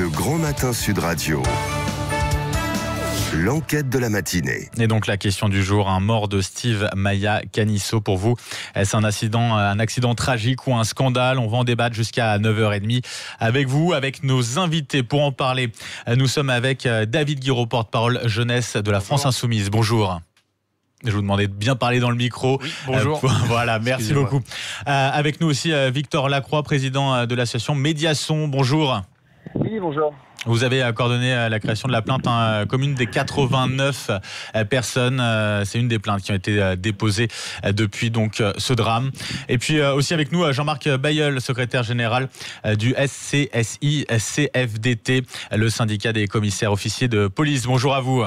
Le Grand Matin Sud Radio. L'enquête de la matinée. Et donc la question du jour, un mort de Steve Maya Caniço pour vous. Est-ce un accident tragique ou un scandale? On va en débattre jusqu'à 9h30 avec vous, avec nos invités. Pour en parler, nous sommes avec David Guiraud, porte-parole jeunesse de la France Insoumise. Bonjour. Je vous demandais de bien parler dans le micro. Oui, bonjour. Voilà, merci beaucoup. Avec nous aussi Victor Lacroix, président de l'association Médiason. Bonjour. Oui, bonjour. Vous avez coordonné la création de la plainte commune des 89 personnes. C'est une des plaintes qui ont été déposées depuis donc ce drame. Et puis aussi avec nous Jean-Marc Bailleul, secrétaire général du SCSI-CFDT, le syndicat des commissaires officiers de police. Bonjour à vous.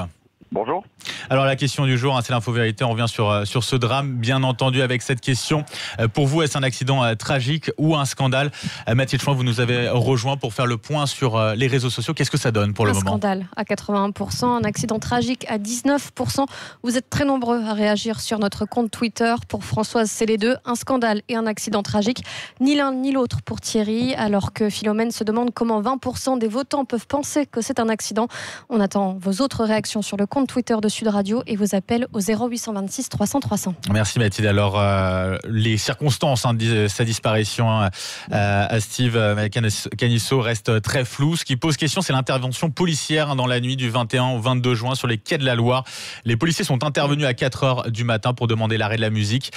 Bonjour. Alors la question du jour, c'est l'info-vérité, on revient sur ce drame, bien entendu avec cette question. Pour vous, est-ce un accident tragique ou un scandale? Mathilde Chouin, vous nous avez rejoint pour faire le point sur les réseaux sociaux. Qu'est-ce que ça donne pour le moment? Un scandale à 81%, un accident tragique à 19%. Vous êtes très nombreux à réagir sur notre compte Twitter. Pour Françoise, c'est les deux, un scandale et un accident tragique. Ni l'un ni l'autre pour Thierry, alors que Philomène se demande comment 20% des votants peuvent penser que c'est un accident. On attend vos autres réactions sur le compte Twitter de Sud Radio et vos appels au 0826 300 300. Merci Mathilde. Alors les circonstances de sa disparition à Steve Caniço restent très floues. Ce qui pose question, c'est l'intervention policière dans la nuit du 21 au 22 juin sur les quais de la Loire. Les policiers sont intervenus à 4h du matin pour demander l'arrêt de la musique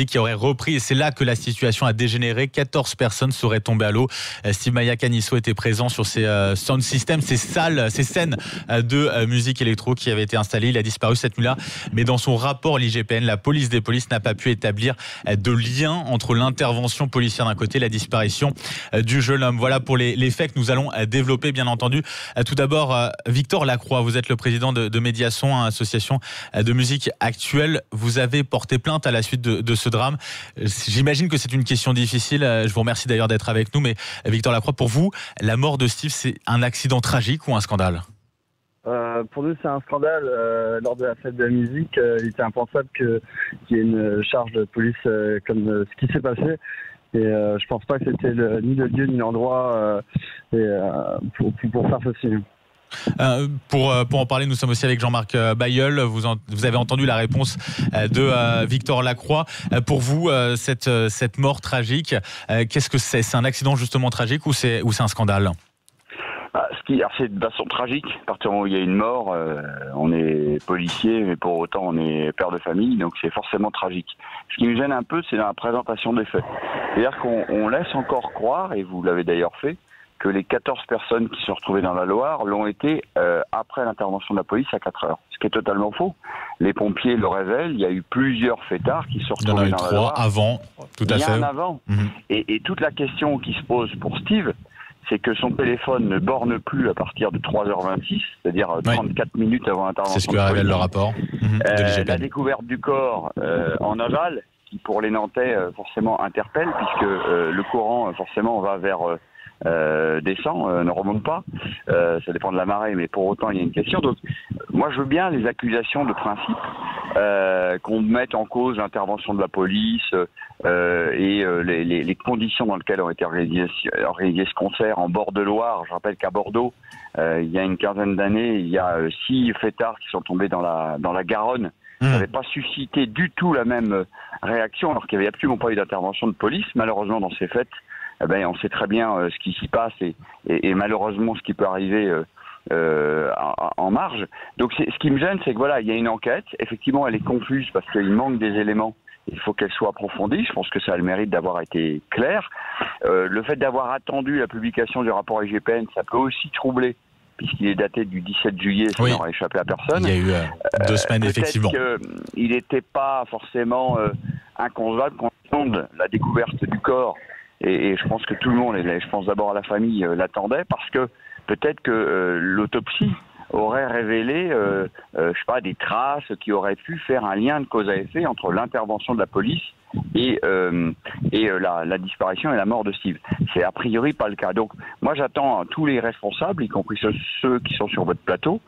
qui aurait repris, et c'est là que la situation a dégénéré. 14 personnes seraient tombées à l'eau. Steve Maya Caniço était présent sur ces sound systems, ces scènes de musique électro qui avaient été installées. Il a disparu cette nuit-là, mais dans son rapport, l'IGPN, la police des polices, n'a pas pu établir de lien entre l'intervention policière d'un côté et la disparition du jeune homme. Voilà pour les faits que nous allons développer, bien entendu. Tout d'abord, Victor Lacroix, vous êtes le président de Médiason, association de musique actuelle. Vous avez porté plainte à la suite de ce drame. J'imagine que c'est une question difficile. Je vous remercie d'ailleurs d'être avec nous, mais Victor Lacroix, pour vous, la mort de Steve, c'est un accident tragique ou un scandale? Pour nous, c'est un scandale. Lors de la fête de la musique, il était impensable qu'il y ait une charge de police comme ce qui s'est passé. Et je pense pas que c'était ni le lieu ni l'endroit pour faire ceci. Pour en parler, nous sommes aussi avec Jean-Marc Bailleul. Vous avez entendu la réponse de Victor Lacroix. Pour vous, cette mort tragique, qu'est-ce que c'est? C'est un accident justement tragique ou c'est un scandale? C'est de façon tragique. À partir du moment où il y a une mort, on est policier, mais pour autant on est père de famille, donc c'est forcément tragique. Ce qui me gêne un peu, c'est dans la présentation des faits. C'est-à-dire qu'on laisse encore croire, et vous l'avez d'ailleurs fait, que les 14 personnes qui se sont retrouvées dans la Loire l'ont été après l'intervention de la police à 4h. Ce qui est totalement faux. Les pompiers le révèlent, il y a eu plusieurs fêtards qui se sont retrouvés dans la Loire. Avant, tout à fait. Il y en a un avant. Et toute la question qui se pose pour Steve, c'est que son téléphone ne borne plus à partir de 3h26, c'est-à-dire 34 minutes avant l'intervention. C'est ce que révèle le rapport de l'IGPN. La découverte du corps en aval, qui pour les Nantais forcément interpelle, puisque le courant forcément va vers descend, ne remonte pas. Ça dépend de la marée, mais pour autant il y a une question. Donc moi je veux bien les accusations de principe, qu'on mette en cause l'intervention de la police et les conditions dans lesquelles ont été organisé ce concert en bord de Loire. Je rappelle qu'à Bordeaux, il y a une quinzaine d'années, il y a 6 fêtards qui sont tombés dans la Garonne. Ça n'avait pas suscité du tout la même réaction, alors qu'il n'y avait absolument pas eu d'intervention de police. Malheureusement, dans ces fêtes, on sait très bien ce qui s'y passe et malheureusement ce qui peut arriver en marge. Donc ce qui me gêne, c'est que voilà, il y a une enquête. Effectivement, elle est confuse parce qu'il manque des éléments. Il faut qu'elle soit approfondie. Je pense que ça a le mérite d'avoir été clair. Le fait d'avoir attendu la publication du rapport IGPN, ça peut aussi troubler, puisqu'il est daté du 17 juillet, ça n'aura échappé à personne. Il y a eu 2 semaines, effectivement. Il n'était pas forcément inconcevable qu'on attende la découverte du corps. Et je pense que tout le monde, et je pense d'abord à la famille, l'attendait, parce que peut-être que l'autopsie aurait révélé, des traces qui auraient pu faire un lien de cause à effet entre l'intervention de la police et la disparition et la mort de Steve. C'est a priori pas le cas. Donc moi j'attends tous les responsables, y compris ceux qui sont sur votre plateau,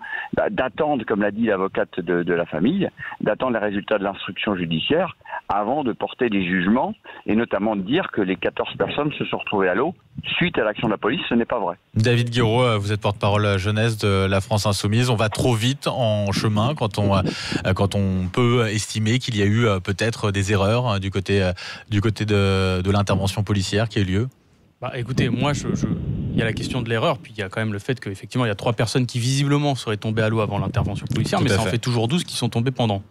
d'attendre, comme l'a dit l'avocate de la famille, d'attendre les résultats de l'instruction judiciaire avant de porter des jugements, et notamment de dire que les 14 personnes se sont retrouvées à l'eau suite à l'action de la police. Ce n'est pas vrai. David Guiraud, vous êtes porte-parole jeunesse de la France Insoumise. On va trop vite en chemin quand on peut estimer qu'il y a eu peut-être des erreurs du côté de l'intervention policière qui a eu lieu. Écoutez, moi, il y a la question de l'erreur, puis il y a quand même le fait qu'effectivement, il y a 3 personnes qui visiblement seraient tombées à l'eau avant l'intervention policière, mais ça en fait toujours 12 qui sont tombées pendant.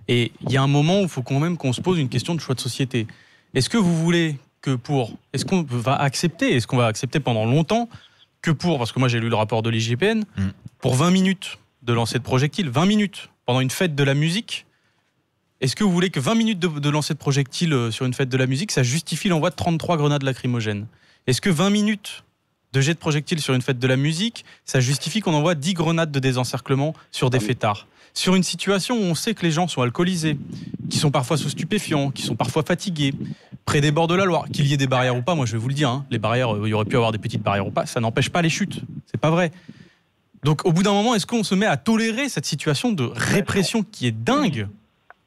Et il y a un moment où il faut quand même qu'on se pose une question de choix de société. Est-ce que vous voulez est-ce qu'on va accepter pendant longtemps parce que moi j'ai lu le rapport de l'IGPN, pour 20 minutes de lancer de projectiles, 20 minutes pendant une fête de la musique, est-ce que vous voulez que 20 minutes de lancer de projectiles sur une fête de la musique, ça justifie l'envoi de 33 grenades lacrymogènes? Est-ce que 20 minutes de jet de projectiles sur une fête de la musique, ça justifie qu'on envoie 10 grenades de désencerclement sur des fêtards? Sur une situation où on sait que les gens sont alcoolisés, qui sont parfois sous stupéfiants, qui sont parfois fatigués, près des bords de la Loire, qu'il y ait des barrières ou pas, moi je vais vous le dire, les barrières, il y aurait pu avoir des petites barrières ou pas, ça n'empêche pas les chutes, c'est pas vrai. Donc au bout d'un moment, est-ce qu'on se met à tolérer cette situation de répression qui est dingue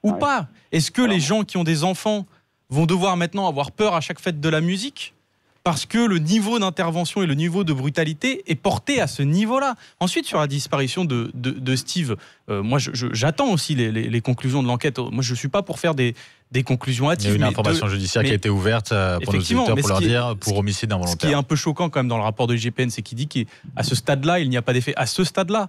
ou pas? Est-ce que les gens qui ont des enfants vont devoir maintenant avoir peur à chaque fête de la musique parce que le niveau d'intervention et le niveau de brutalité est porté à ce niveau-là? Ensuite, sur la disparition de Steve, moi j'attends aussi les conclusions de l'enquête. Moi je ne suis pas pour faire des conclusions hâtives. Il y a une information judiciaire qui a été ouverte pour nos auditeurs, pour leur dire, pour homicide involontaire. Ce qui est un peu choquant quand même dans le rapport de l'IGPN, c'est qu'il dit qu'à ce stade-là, il n'y a pas d'effet. À ce stade-là.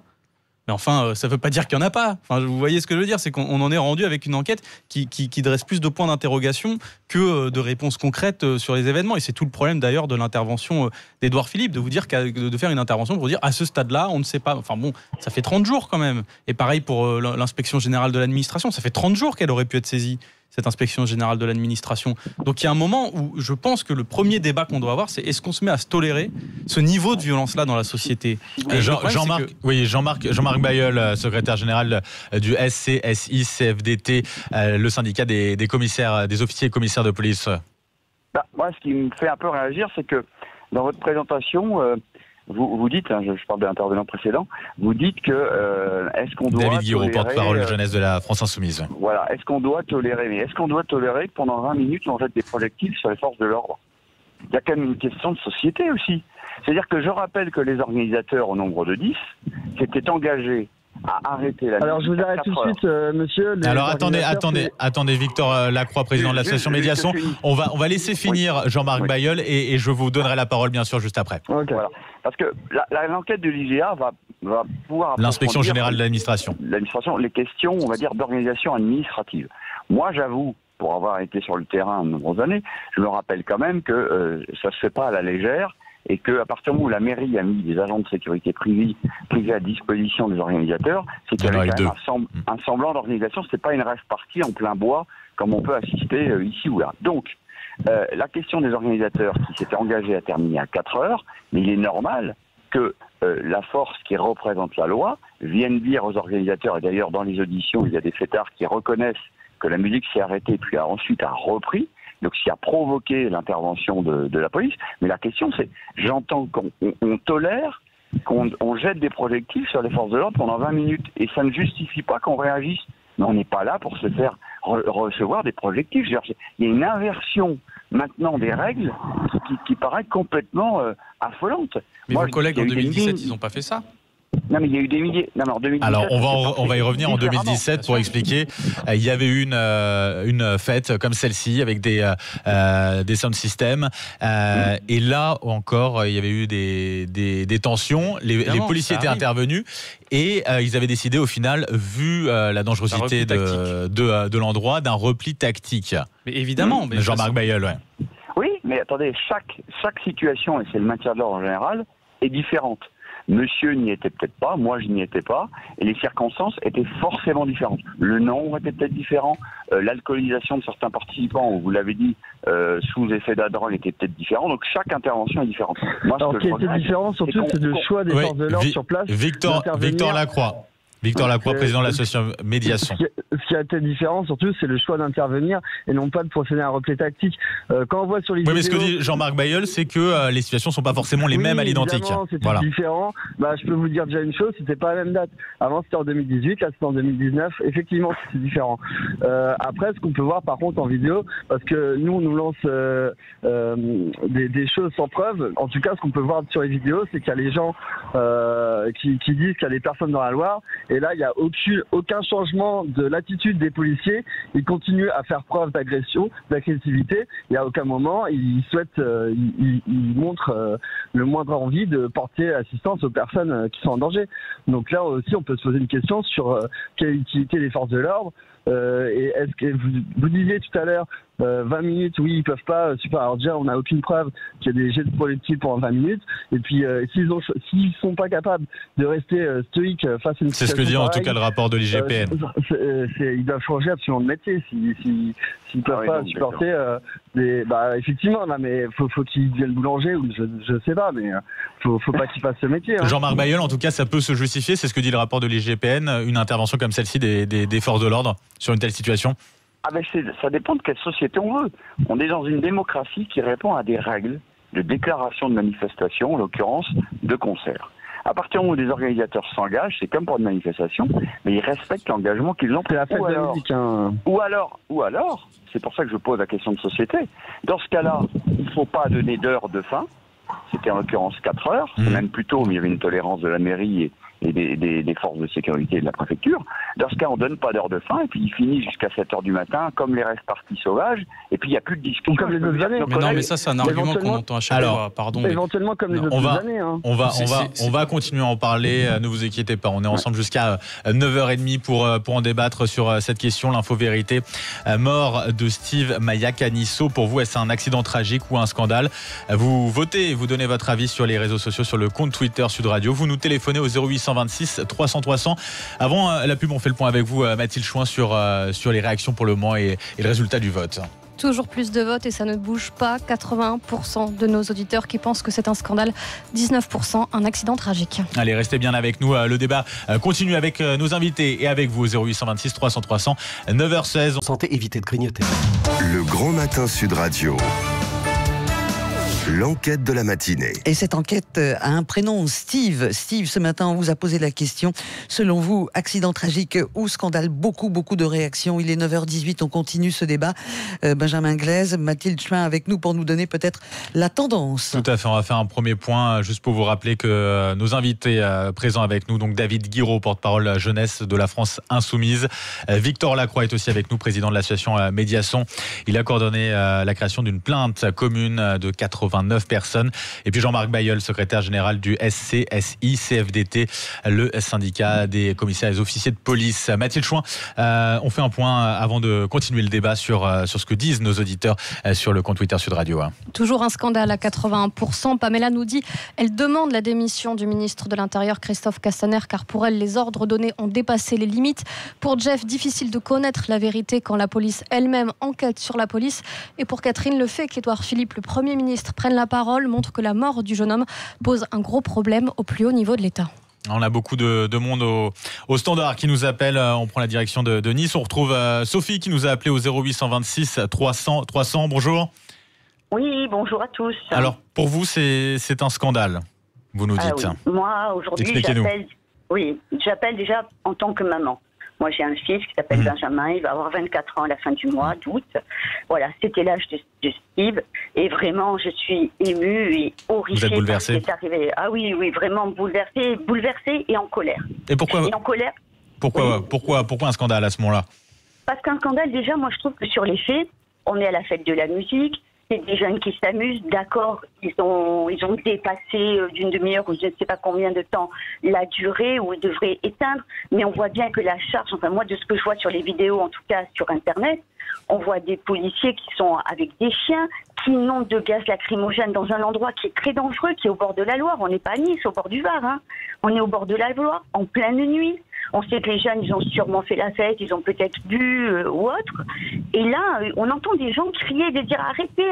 Mais enfin, ça ne veut pas dire qu'il n'y en a pas. Enfin, vous voyez ce que je veux dire, c'est qu'on en est rendu avec une enquête qui dresse plus de points d'interrogation que de réponses concrètes sur les événements. Et c'est tout le problème d'ailleurs de l'intervention d'Édouard Philippe, de vous dire de faire une intervention pour dire à ce stade-là, on ne sait pas. Enfin bon, ça fait 30 jours quand même. Et pareil pour l'inspection générale de l'administration, ça fait 30 jours qu'elle aurait pu être saisie, cette inspection générale de l'administration. Donc il y a un moment où je pense que le premier débat qu'on doit avoir, c'est est-ce qu'on se met à se tolérer ce niveau de violence-là dans la société? Jean-Marc Bailleul, secrétaire général du SCSI-CFDT, le syndicat des commissaires, des officiers et commissaires de police. Moi, ce qui me fait un peu réagir, c'est que dans votre présentation, vous dites, je parle de l'intervenant précédent, vous dites que est-ce qu'on doit David Guiraud, porte-parole jeunesse de la France Insoumise. Voilà, est-ce qu'on doit tolérer? Mais est-ce qu'on doit tolérer que pendant 20 minutes on jette des projectiles sur les forces de l'ordre? Il y a quand même une question de société aussi. C'est-à-dire que je rappelle que les organisateurs, au nombre de 10, s'étaient engagés à arrêter la musique. Alors je vous arrête tout de suite, monsieur. Alors attendez, Victor Lacroix, président de l'association Médiation. On va laisser finir Jean-Marc Bailleul et je vous donnerai la parole bien sûr juste après. Okay. Voilà. Parce que l'enquête de l'IGA va pouvoir... L'inspection générale de l'administration. Les questions, on va dire, d'organisation administrative. Moi, j'avoue, pour avoir été sur le terrain de nombreuses années, je me rappelle quand même que ça ne se fait pas à la légère et qu'à partir du moment où la mairie a mis des agents de sécurité privés à disposition des organisateurs, c'est qu'il y avait quand même un semblant d'organisation. Ce n'est pas une rave party en plein bois comme on peut assister ici ou là. Donc, la question des organisateurs qui s'étaient engagés à terminer à 4 heures, mais il est normal que la force qui représente la loi vienne dire aux organisateurs, et d'ailleurs dans les auditions, il y a des fêtards qui reconnaissent que la musique s'est arrêtée puis ensuite a repris, donc ce qui a provoqué l'intervention de la police. Mais la question c'est, j'entends qu'on tolère qu'on jette des projectiles sur les forces de l'ordre pendant 20 minutes, et ça ne justifie pas qu'on réagisse. Mais on n'est pas là pour se faire recevoir des projectiles. Il y a une inversion maintenant des règles qui paraît complètement affolante. Mais vos collègues en 2017, ils n'ont pas fait ça? Non, mais il y a eu des milliers. Non, mais en 2017, alors, on va y revenir en 2017 pour expliquer. Il y avait eu une fête comme celle-ci avec des sound systems. Et là encore, il y avait eu des tensions. Les policiers étaient intervenus et ils avaient décidé au final, vu la dangerosité de l'endroit, d'un repli tactique. Mais évidemment. Mais Jean-Marc Bailleul, ouais. Oui, mais attendez, chaque situation, et c'est le maintien de l'ordre en général, est différente. Monsieur n'y était peut-être pas, moi je n'y étais pas, et les circonstances étaient forcément différentes. Le nombre était peut-être différent, l'alcoolisation de certains participants, vous l'avez dit, sous effet d'adrone était peut-être différent, donc chaque intervention est différente. Moi, alors, ce qui était différent surtout, c'est le choix des forces de l'ordre sur place. Victor Lacroix. Victor Lacroix, président de l'association Médiation. Ce qui a été différent, surtout, c'est le choix d'intervenir et non pas de procéder à un repli tactique. Quand on voit sur les vidéos... Oui, mais ce que dit Jean-Marc Bailleul, c'est que les situations ne sont pas forcément les mêmes à l'identique. C'était différent. Je peux vous dire déjà une chose, c'était pas la même date. Avant, c'était en 2018, là, c'était en 2019. Effectivement, c'est différent. Après, ce qu'on peut voir, par contre, en vidéo, parce que nous, on nous lance des choses sans preuve. En tout cas, ce qu'on peut voir sur les vidéos, c'est qu'il y a les gens qui disent qu'il y a des personnes dans la Loire. Et là, il n'y a aucun changement de l'attitude des policiers. Ils continuent à faire preuve d'agression, d'agressivité. Et à aucun moment, ils montrent le moindre envie de porter assistance aux personnes qui sont en danger. Donc là aussi, on peut se poser une question sur quelle utilité des forces de l'ordre. Et est-ce que vous disiez tout à l'heure 20 minutes, oui, ils peuvent pas. Alors déjà, on n'a aucune preuve qu'il y a des jets de projectiles pendant 20 minutes. Et puis, s'ils sont pas capables de rester stoïques face à une situation, c'est ce que dit en tout cas le rapport de l'IGPN. Ils doivent changer absolument de métier s'ils peuvent pas supporter effectivement, là, mais faut qu'ils deviennent boulanger ou je sais pas, mais faut pas qu'ils fassent ce métier. Hein. Jean-Marc Bailleul, en tout cas, ça peut se justifier. C'est ce que dit le rapport de l'IGPN. Une intervention comme celle-ci des forces de l'ordre sur une telle situation. Ça dépend de quelle société on veut. On est dans une démocratie qui répond à des règles de déclaration de manifestation, en l'occurrence de concert. À partir du moment où des organisateurs s'engagent, c'est comme pour une manifestation, mais ils respectent l'engagement qu'ils ont pris. Ou alors, c'est pour ça que je pose la question de société, dans ce cas-là, il ne faut pas donner d'heure de fin, c'était en l'occurrence 4 heures, c'est même plutôt, mais il y avait une tolérance de la mairie et des forces de sécurité de la préfecture. Dans ce cas, on ne donne pas d'heure de fin, et puis il finit jusqu'à 7h du matin, comme les restes partis sauvages, et puis il n'y a plus de discussion. Comme les autres années. Mais ça, c'est un argument qu'on entend à chaque fois. Pardon. Éventuellement, comme les autres années. Hein. On va continuer à en parler, ne vous inquiétez pas. On est ensemble jusqu'à 9h30 pour en débattre sur cette question, l'info-vérité. Mort de Steve Mayakanisso, pour vous, est-ce un accident tragique ou un scandale? Vous votez, vous donnez votre avis sur les réseaux sociaux, sur le compte Twitter Sud Radio. Vous nous téléphonez au 0826 300 300. Avant la pub, on fait le point avec vous, Mathilde Chouin, sur les réactions pour le moment et le résultat du vote. Toujours plus de votes et ça ne bouge pas. 81% de nos auditeurs qui pensent que c'est un scandale, 19% un accident tragique. Allez, restez bien avec nous. Le débat continue avec nos invités et avec vous au 0826 300 300. 9h16. Santé, évitez de grignoter. Le Grand Matin Sud Radio. L'enquête de la matinée. Et cette enquête a un prénom, Steve. Steve, ce matin, on vous a posé la question. Selon vous, accident tragique ou scandale? Beaucoup de réactions. Il est 9h18, on continue ce débat. Benjamin Glaise, Mathilde Chouin avec nous pour nous donner peut-être la tendance. Tout à fait, on va faire un premier point, juste pour vous rappeler que nos invités présents avec nous, donc David Guiraud, porte-parole jeunesse de la France Insoumise. Victor Lacroix est aussi avec nous, président de l'association Médiation. Il a coordonné la création d'une plainte commune de 89 personnes. Et puis Jean-Marc Bailleul, secrétaire général du SCSI-CFDT, le syndicat des commissaires et des officiers de police. Mathilde Chouin, on fait un point avant de continuer le débat sur ce que disent nos auditeurs sur le compte Twitter Sud Radio. Toujours un scandale à 81%. Pamela nous dit, elle demande la démission du ministre de l'Intérieur Christophe Castaner, car pour elle, les ordres donnés ont dépassé les limites. Pour Jeff, difficile de connaître la vérité quand la police elle-même enquête sur la police. Et pour Catherine, le fait qu'Édouard Philippe, le Premier ministre, prenne la parole montre que la mort du jeune homme pose un gros problème au plus haut niveau de l'État. On a beaucoup de monde au standard qui nous appelle. On prend la direction de Nice. On retrouve Sophie qui nous a appelé au 0826 300 300. Bonjour. Oui, bonjour à tous. Alors, pour vous, c'est un scandale, vous nous dites. Oui. Moi, aujourd'hui, j'appelle déjà en tant que maman. Moi, j'ai un fils qui s'appelle Benjamin, il va avoir 24 ans à la fin du mois d'août. Voilà, c'était l'âge de Steve. Et vraiment, je suis émue et horrifiée. Vous êtes bouleversée? Par ce qui est arrivé. Ah oui, vraiment bouleversée et en colère. Et pourquoi? Et en colère. Pourquoi un scandale à ce moment-là? Parce qu'un scandale, déjà, moi, je trouve que sur les faits, on est à la fête de la musique. C'est des jeunes qui s'amusent, d'accord, ils ont dépassé d'une demi-heure ou je ne sais pas combien de temps la durée où ils devraient éteindre, mais on voit bien que la charge, enfin moi de ce que je vois sur les vidéos, en tout cas sur Internet, on voit des policiers qui sont avec des chiens, qui inondent de gaz lacrymogène dans un endroit qui est très dangereux, qui est au bord de la Loire. On n'est pas à Nice, au bord du Var, hein. On est au bord de la Loire, en pleine nuit. On sait que les jeunes, ils ont sûrement fait la fête, ils ont peut-être bu ou autre. Et là, on entend des gens crier, de dire arrêtez,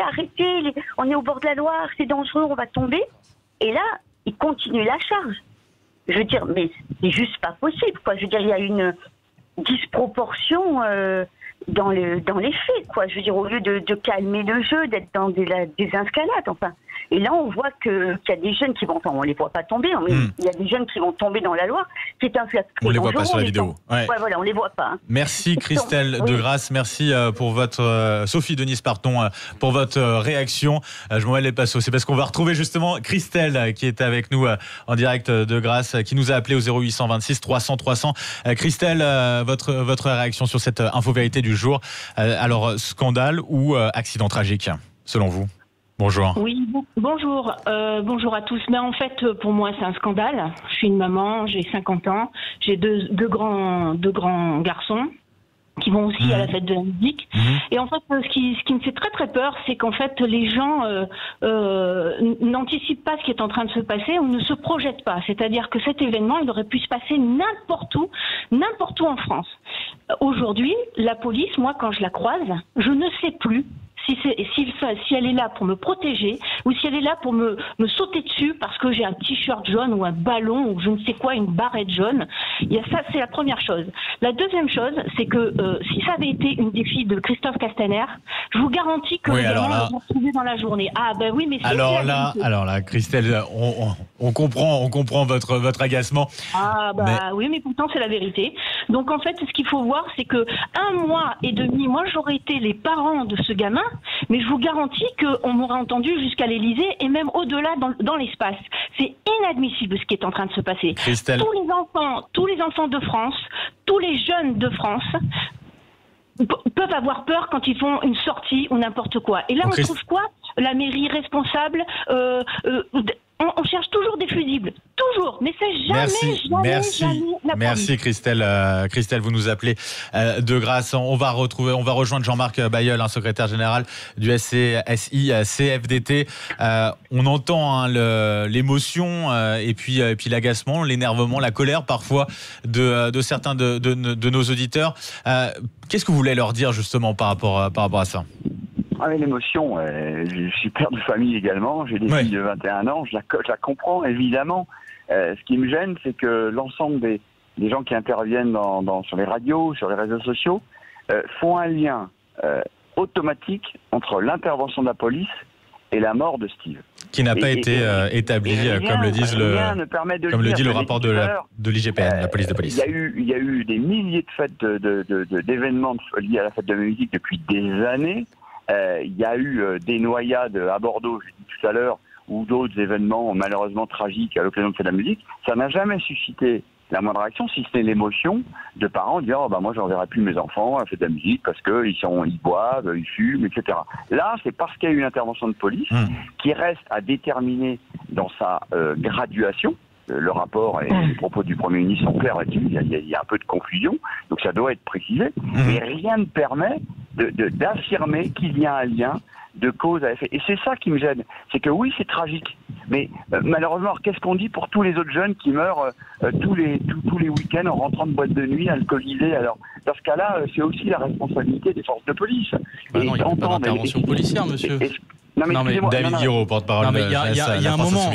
on est au bord de la Loire, c'est dangereux, on va tomber. Et là, ils continuent la charge. Je veux dire, mais c'est juste pas possible, quoi. Je veux dire, il y a une disproportion dans les faits, quoi. Je veux dire, au lieu de calmer le jeu, d'être dans des escalades, enfin. Et là, on voit qu'il y a des jeunes qui vont, on les voit pas tomber, mais il y a des jeunes qui vont tomber dans la loi. C'est un fait. On les voit pas sur la vidéo. Ouais, voilà, on les voit pas. Hein. Merci Christelle Degrasse, merci pour votre Sophie Denise, pardon, pour votre réaction. Je m'en mêle les pinceaux. C'est parce qu'on va retrouver justement Christelle qui est avec nous en direct de Grasse, qui nous a appelé au 0826 300 300. Christelle, votre réaction sur cette info-vérité du jour. Alors, scandale ou accident tragique, selon vous? Bonjour. Oui, bonjour. Bonjour à tous. Mais en fait, pour moi, c'est un scandale. Je suis une maman, j'ai 50 ans, j'ai deux grands garçons qui vont aussi à la fête de la musique. Et en fait, ce qui me fait très très peur, c'est qu'en fait, les gens n'anticipent pas ce qui est en train de se passer ou ne se projettent pas. C'est-à-dire que cet événement, il aurait pu se passer n'importe où en France. Aujourd'hui, la police, moi, quand je la croise, je ne sais plus si elle est là pour me protéger ou si elle est là pour me sauter dessus parce que j'ai un t-shirt jaune ou un ballon ou je ne sais quoi, une barrette jaune. Il y a ça, c'est la première chose. La deuxième chose, c'est que si ça avait été une des filles de Christophe Castaner, je vous garantis que les gens vont retrouver dans la journée. Ah ben oui, mais c'est alors là, Christelle, on comprend votre agacement. Ah bah oui, mais pourtant c'est la vérité. Donc en fait, ce qu'il faut voir, c'est que 1 mois et demi, moi j'aurais été les parents de ce gamin. Mais je vous garantis qu'on m'aurait entendu jusqu'à l'Élysée et même au-delà dans l'espace. C'est inadmissible ce qui est en train de se passer. Christelle. Tous les enfants de France, tous les jeunes de France peuvent avoir peur quand ils font une sortie ou n'importe quoi. Et là, on trouve quoi? La mairie responsable. On cherche toujours des fusibles, toujours, mais c'est jamais la Merci Christelle. Christelle, vous nous appelez de Grasse. On va rejoindre Jean-Marc Bailleul, secrétaire général du SCSI CFDT. On entend l'émotion et puis l'agacement, l'énervement, la colère parfois de certains de nos auditeurs. Qu'est-ce que vous voulez leur dire justement par rapport à ça? L'émotion, je suis père de famille également, j'ai des filles de 21 ans, je la comprends évidemment. Ce qui me gêne, c'est que l'ensemble des gens qui interviennent sur les radios, sur les réseaux sociaux, font un lien automatique entre l'intervention de la police et la mort de Steve. Qui n'a pas été établi, comme le dit le rapport de l'IGPN, la police de police. Il y a eu des milliers de fêtes d'événements liés à la fête de la musique depuis des années. Il y a eu des noyades à Bordeaux, j'ai dit tout à l'heure, ou d'autres événements malheureusement tragiques à l'occasion de la musique. Ça n'a jamais suscité la moindre réaction, si ce n'est l'émotion de parents disant moi j'enverrai plus mes enfants à la fête de la musique parce qu'ils boivent, ils fument, etc. Là, c'est parce qu'il y a eu une intervention de police qui reste à déterminer dans sa graduation. Le rapport et les propos du Premier ministre sont clairs là-dessus, il y a un peu de confusion, donc ça doit être précisé, mais rien ne permet d'affirmer qu'il y a un lien de cause à effet. Et c'est ça qui me gêne, c'est que oui, c'est tragique, mais malheureusement, qu'est-ce qu'on dit pour tous les autres jeunes qui meurent tous les week-ends en rentrant de boîte de nuit, alcoolisés? Alors, dans ce cas-là, c'est aussi la responsabilité des forces de police. Non, il n'y a pas d'intervention policière, monsieur. Non, mais David Guiraud, porte-parole de il y a un moment,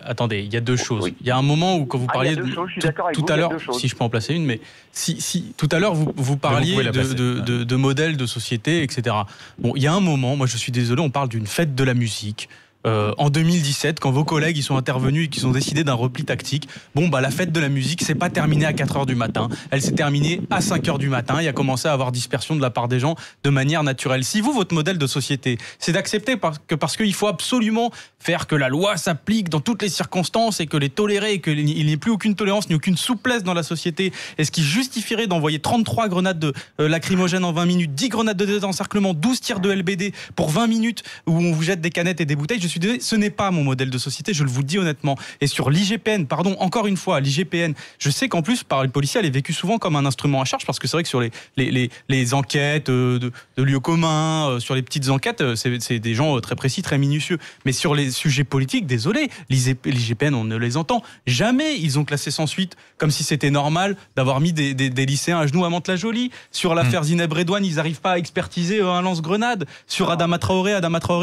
attendez, il y a deux choses. Il y a un moment où quand vous parliez tout à l'heure, si je peux en placer une, mais si tout à l'heure vous parliez de modèles de société, etc. Bon, il y a un moment, moi je suis désolé, on parle d'une fête de la musique. En 2017, quand vos collègues ils sont intervenus et qu'ils ont décidé d'un repli tactique, la fête de la musique s'est pas terminée à 4h du matin, elle s'est terminée à 5h du matin, il a commencé à avoir dispersion de la part des gens de manière naturelle. Si vous, votre modèle de société, c'est d'accepter parce qu'il faut absolument faire que la loi s'applique dans toutes les circonstances et que les tolérer et qu'il n'y ait plus aucune tolérance ni aucune souplesse dans la société, et ce qui justifierait d'envoyer 33 grenades lacrymogènes en 20 minutes, 10 grenades de désencerclement, 12 tirs de LBD pour 20 minutes où on vous jette des canettes et des bouteilles, je suis désolé, ce n'est pas mon modèle de société, je le dis honnêtement. Et sur l'IGPN, encore une fois, l'IGPN, je sais qu'en plus, par les policiers, elle est vécue souvent comme un instrument à charge, parce que c'est vrai que sur les enquêtes de lieux communs, sur les petites enquêtes, c'est des gens très précis, très minutieux. Mais sur les sujets politiques, désolé, l'IGPN, on ne les entend jamais. Ils ont classé sans suite, comme si c'était normal d'avoir mis des lycéens à genoux à Mantes-la-Jolie. Sur l'affaire Zineb Redouane, ils n'arrivent pas à expertiser un lance-grenade. Sur Adama Traoré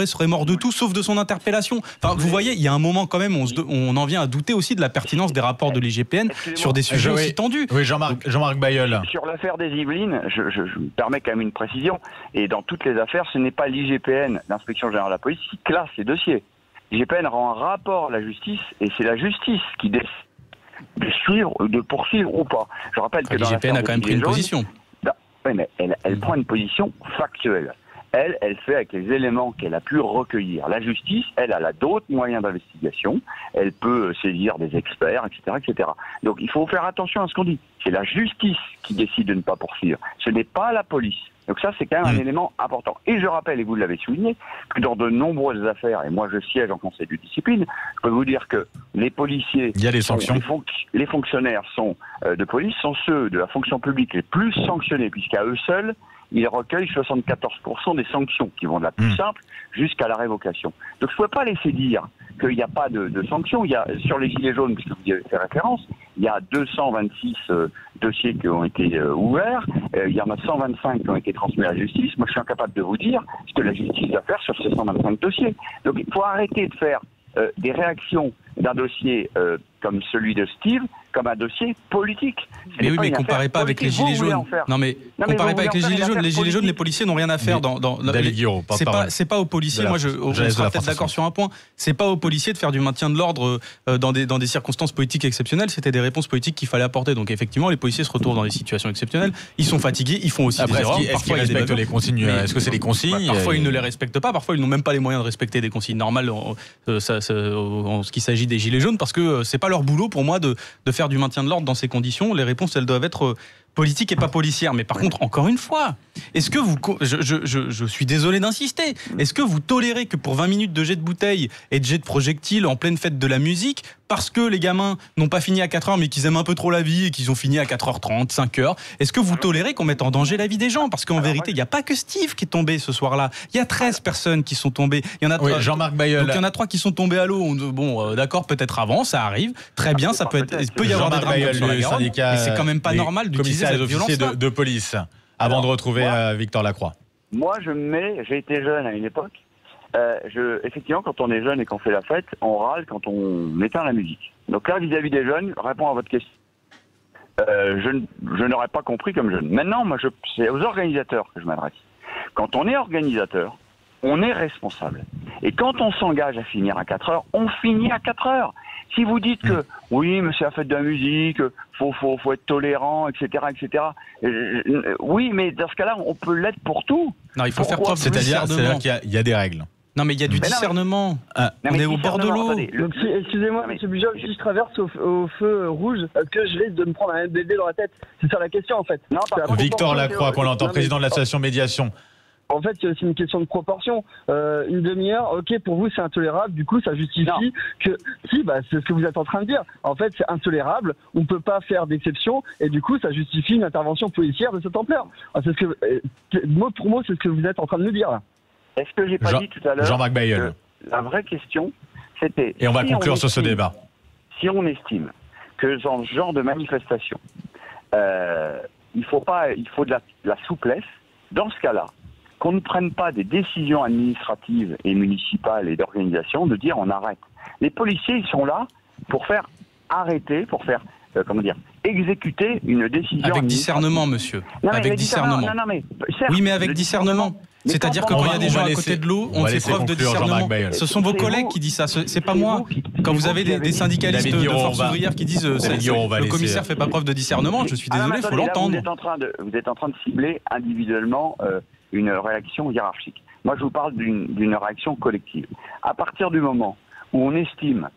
serait mort de tout, sauf de son intervention interpellations. Enfin, vous voyez, il y a un moment quand même, on en vient à douter aussi de la pertinence des rapports de l'IGPN sur des sujets aussi tendus. Oui, Jean-Marc Bailleul. Sur l'affaire des Yvelines, je me permets quand même une précision. Et dans toutes les affaires, ce n'est pas l'IGPN, l'Inspection Générale de la Police, qui classe les dossiers. L'IGPN rend un rapport à la justice et c'est la justice qui décide de poursuivre ou pas. Je rappelle que l'IGPN a quand même pris une position. Oui, mais elle prend une position factuelle. Elle fait avec les éléments qu'elle a pu recueillir. La justice, elle a d'autres moyens d'investigation. Elle peut saisir des experts, etc., etc. Donc il faut faire attention à ce qu'on dit. C'est la justice qui décide de ne pas poursuivre. Ce n'est pas la police. Donc ça, c'est quand même un élément important. Et je rappelle, et vous l'avez souligné, que dans de nombreuses affaires, et moi je siège en conseil de discipline, je peux vous dire que les policiers, il y a des sanctions. Les fonctionnaires de police sont ceux de la fonction publique les plus sanctionnés, puisqu'à eux seuls, ils recueillent 74% des sanctions, qui vont de la plus simple jusqu'à la révocation. Donc je ne peux pas laisser dire qu'il n'y a pas de sanctions. Il y a, sur les gilets jaunes, puisque vous y avez fait référence, il y a 226 dossiers qui ont été ouverts. Il y en a 125 qui ont été transmis à la justice. Moi, je suis incapable de vous dire ce que la justice va faire sur ces 125 dossiers. Donc il faut arrêter de faire des réactions d'un dossier comme celui de Steve comme un dossier politique. Mais oui, mais comparez pas avec les gilets jaunes. Non, mais comparez pas avec les gilets jaunes. Les gilets jaunes, les policiers n'ont rien à faire c'est pas aux policiers. Moi, on sera peut-être d'accord sur un point. C'est pas aux policiers de faire du maintien de l'ordre dans des circonstances politiques exceptionnelles. C'était des réponses politiques qu'il fallait apporter. Donc effectivement, les policiers se retrouvent dans des situations exceptionnelles. Ils sont fatigués. Ils font aussi des erreurs. Est-ce qu'ils respectent les consignes? Est-ce que c'est les consignes? Parfois, ils ne les respectent pas. Parfois, ils n'ont même pas les moyens de respecter des consignes normales en ce qui s'agit des gilets jaunes, parce que c'est pas leur boulot pour moi de faire du maintien de l'ordre dans ces conditions. Les réponses, elles doivent être politique et pas policière. Mais par contre, encore une fois, est-ce que vous... Je suis désolé d'insister. Est-ce que vous tolérez que pour 20 minutes de jet de bouteilles et de jet de projectiles en pleine fête de la musique, parce que les gamins n'ont pas fini à 4h mais qu'ils aiment un peu trop la vie et qu'ils ont fini à 4h30, 5h, est-ce que vous tolérez qu'on mette en danger la vie des gens? Parce qu'en vérité, il n'y a pas que Steve qui est tombé ce soir-là. Il y a 13 personnes qui sont tombées. Il y en a 3, Jean-Marc Bailleul. Donc il y en a 3 qui sont tombés à l'eau. Bon, d'accord, peut-être avant, ça arrive. Très bien, ça peut y avoir des drames sur la Garonne. Mais c'est quand même pas normal d'utiliser cette violence-là. De police, avant de retrouver Victor Lacroix. Moi, j'ai été jeune à une époque. Effectivement, quand on est jeune et qu'on fait la fête, on râle quand on éteint la musique. Donc là, vis-à-vis des jeunes, répond à votre question. Je n'aurais pas compris comme jeune. Maintenant, moi, c'est aux organisateurs que je m'adresse. Quand on est organisateur, on est responsable. Et quand on s'engage à finir à 4h, on finit à 4h. Si vous dites que oui, mais c'est la fête de la musique, faut être tolérant, etc., etc. Oui, mais dans ce cas-là, on peut l'être pour tout. Non, il faut faire preuve de discernement. C'est-à-dire qu'il y a des règles. Non, mais il y a du discernement. On est au bord de l'eau. Excusez-moi, M. Bujol, si je traverse au feu rouge, est-ce que je risque de me prendre un MBD dans la tête? C'est ça la question, en fait. Non, Victor Lacroix, qu'on l'entend, président de l'association Médiation. En fait, c'est une question de proportion. Une demi-heure, ok, pour vous, c'est intolérable. Du coup, ça justifie que... Si, c'est ce que vous êtes en train de dire. En fait, c'est intolérable. On ne peut pas faire d'exception. Et du coup, ça justifie une intervention policière de cette ampleur. Mot pour mot, c'est ce que vous êtes en train de nous dire, là. Est-ce que j'ai pas dit tout à l'heure Jean-Marc Bailleul. La vraie question, c'était... Et on va conclure sur ce débat. Si on estime que dans ce genre de manifestation, il faut de la souplesse, dans ce cas-là, qu'on ne prenne pas des décisions administratives et municipales et d'organisation, de dire on arrête. Les policiers, ils sont là pour faire arrêter, pour faire, exécuter une décision. Avec discernement, monsieur. Avec discernement. Oui, mais avec discernement. C'est-à-dire que quand il y a des gens à côté de l'eau, on fait preuve de discernement. Ce sont vos collègues qui disent ça, c'est pas moi. Quand vous avez des syndicalistes de forces ouvrières qui disent le commissaire fait pas preuve de discernement, je suis désolé, il faut l'entendre. Vous êtes en train de cibler individuellement une réaction hiérarchique. Moi, je vous parle d'une réaction collective. À partir du moment où on estime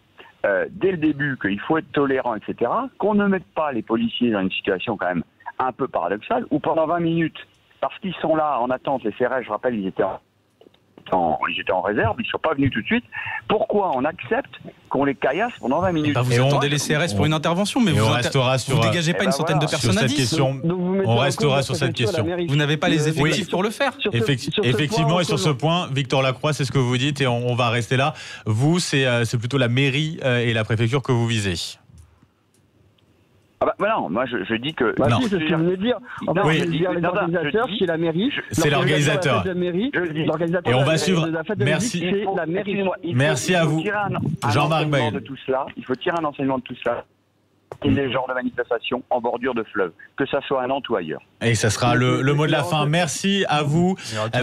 dès le début qu'il faut être tolérant, etc., qu'on ne mette pas les policiers dans une situation quand même un peu paradoxale, où pendant 20 minutes, parce qu'ils sont là en attente, les CRS, je rappelle, ils étaient en réserve, ils ne sont pas venus tout de suite. Pourquoi on accepte qu'on les caillasse pendant 20 minutes? Vous attendez les CRS pour une intervention, mais vous ne dégagez pas une centaine de personnes à 10. On restera sur cette question. Vous n'avez pas les effectifs pour le faire. Effectivement, et sur ce point, Victor Lacroix, c'est ce que vous dites, et on va rester là. Vous, c'est plutôt la mairie et la préfecture que vous visez. Non, moi je dis que... Si, c'est ce que je venais de dire. En fait, je veux dire les organisateurs, c'est la mairie. C'est l'organisateur. Et on va suivre. Merci. Merci à vous, Jean-Marc Bayle. Il faut tirer un enseignement de tout cela. Et les genres de manifestations en bordure de fleuve, que ça soit à Nantes ou ailleurs. Et ça sera le mot de la fin. Merci à vous.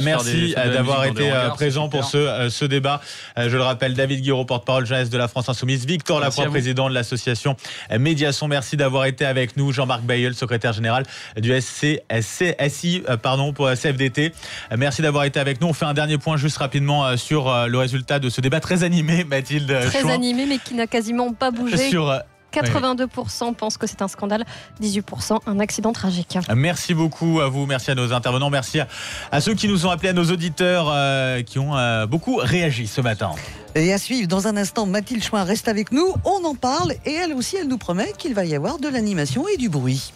Merci d'avoir été présent pour ce débat. Je le rappelle, David Guiraud, porte-parole jeunesse de la France Insoumise, Victor Lacroix, président de l'association Médiation. Merci d'avoir été avec nous. Jean-Marc Bailleul, secrétaire général du SI pour CFDT. Merci d'avoir été avec nous. On fait un dernier point juste rapidement sur le résultat de ce débat très animé, Mathilde. Très animé, mais qui n'a quasiment pas bougé. 82% pensent que c'est un scandale, 18% un accident tragique. Merci beaucoup à vous, merci à nos intervenants, merci à ceux qui nous ont appelés, à nos auditeurs qui ont beaucoup réagi ce matin. Et à suivre dans un instant, Mathilde Chouin reste avec nous, on en parle et elle aussi, elle nous promet qu'il va y avoir de l'animation et du bruit.